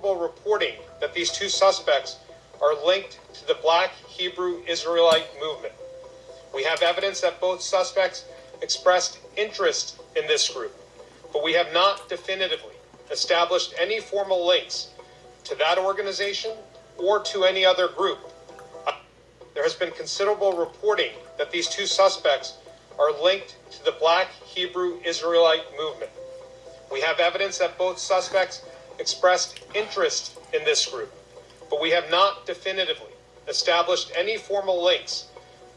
considerable reporting that these two suspects are linked to the Black Hebrew Israelite movement. We have evidence that both suspects expressed interest in this group, but we have not definitively established any formal links to that organization or to any other group. There has been considerable reporting that these two suspects are linked to the Black Hebrew Israelite movement. We have evidence that both suspects expressed interest in this group, but we have not definitively established any formal links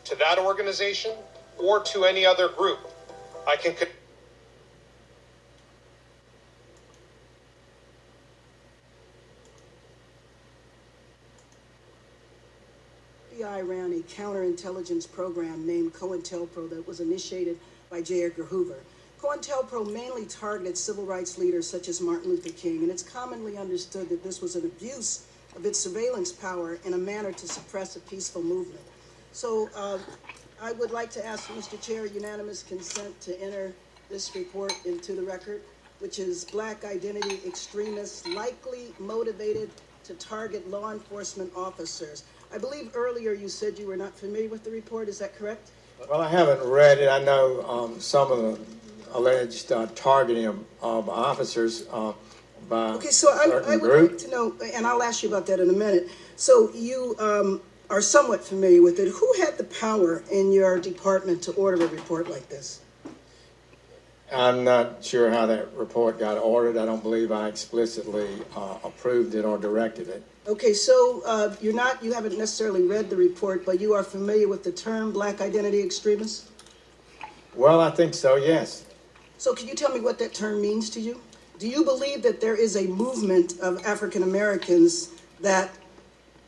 to that organization or to any other group. I can FBI ran a counterintelligence program named COINTELPRO that was initiated by J. Edgar Hoover. COINTELPRO mainly targeted civil rights leaders such as Martin Luther King, and it's commonly understood that this was an abuse of its surveillance power in a manner to suppress a peaceful movement. So I would like to ask Mr. Chair unanimous consent to enter this report into the record, which is Black identity extremists likely motivated to target law enforcement officers. I believe earlier you said you were not familiar with the report. Is that correct? Well, I haven't read it. I know some of the alleged targeting of officers by okay, so I would like to know, and I'll ask you about that in a minute. So you are somewhat familiar with it. Who had the power in your department to order a report like this? I'm not sure how that report got ordered. I don't believe I explicitly approved it or directed it. Okay, so you haven't necessarily read the report, but you are familiar with the term Black identity extremists? Well, I think so, yes. So can you tell me what that term means to you? Do you believe that there is a movement of African Americans that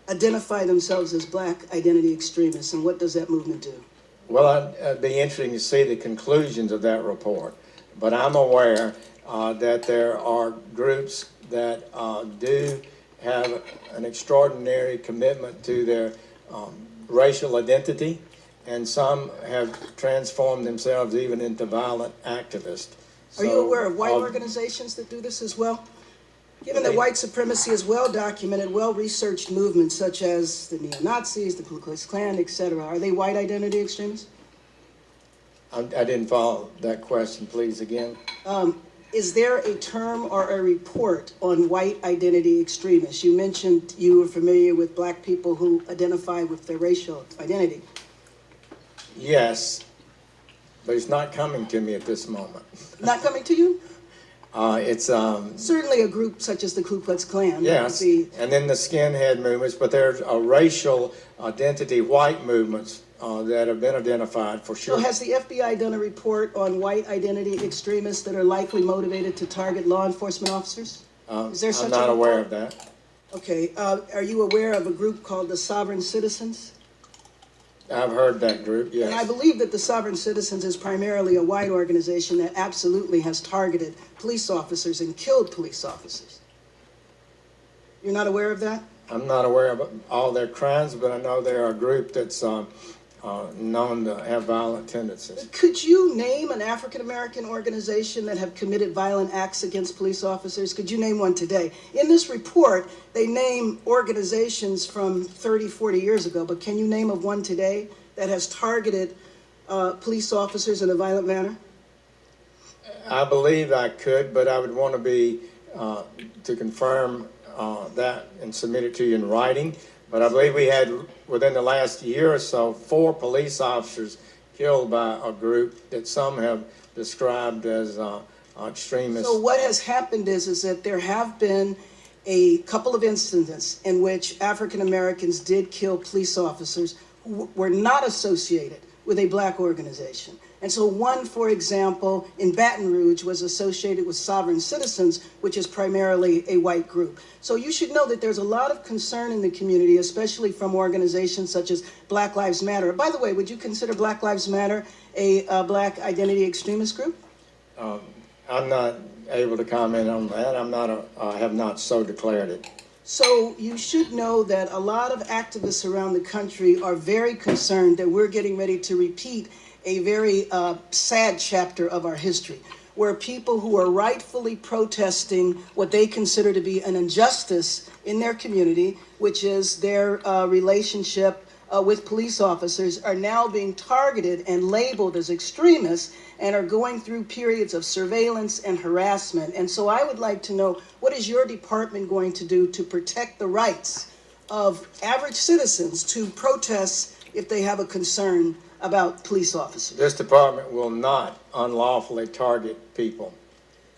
identify themselves as Black identity extremists, and what does that movement do? Well, it'd be interesting to see the conclusions of that report, but I'm aware that there are groups that do have an extraordinary commitment to their racial identity, and some have transformed themselves even into violent activists. Are you aware of white organizations that do this as well? Given that white supremacy is well-documented, well-researched movements such as the neo-Nazis, the Ku Klux Klan, etc., are they white identity extremists? I didn't follow that question, please, again. Is there a term or a report on white identity extremists? You mentioned you were familiar with Black people who identify with their racial identity. Yes, but it's not coming to me at this moment. Not coming to you? It's certainly a group such as the Ku Klux Klan. Yes, and then the skinhead movements, but there's a racial identity white movements that have been identified for sure. So has the FBI done a report on white identity extremists that are likely motivated to target law enforcement officers? Is there such I'm not aware of that. Okay, are you aware of a group called the Sovereign Citizens? I've heard that group, yes. And I believe that the Sovereign Citizens is primarily a white organization that absolutely has targeted police officers and killed police officers. You're not aware of that? I'm not aware of all their crimes, but I know they're a group that's known to have violent tendencies. Could you name an African-American organization that have committed violent acts against police officers? Could you name one today? In this report, they name organizations from 30, 40 years ago, but can you name of one today that has targeted police officers in a violent manner? I believe I could, but I would want to be, to confirm that and submit it to you in writing. But I believe we had, within the last year or so, 4 police officers killed by a group that some have described as extremists. So what has happened is that there have been a couple of incidents in which African Americans did kill police officers who were not associated with a Black organization. And so one, for example, in Baton Rouge was associated with Sovereign Citizens, which is primarily a white group. So you should know that there's a lot of concern in the community, especially from organizations such as Black Lives Matter. By the way, would you consider Black Lives Matter a Black identity extremist group? I'm not able to comment on that. I have not so declared it. So you should know that a lot of activists around the country are very concerned that we're getting ready to repeat a very sad chapter of our history. where people who are rightfully protesting what they consider to be an injustice in their community, which is their relationship with police officers, are now being targeted and labeled as extremists and are going through periods of surveillance and harassment. And so I would like to know, what is your department going to do to protect the rights of average citizens to protest if they have a concern about police officers? This department will not unlawfully target people.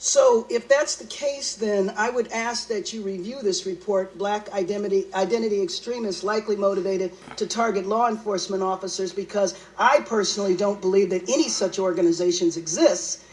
So if that's the case, then I would ask that you review this report, Black Identity Extremists Likely Motivated to Target Law Enforcement Officers, because I personally don't believe that any such organizations exist.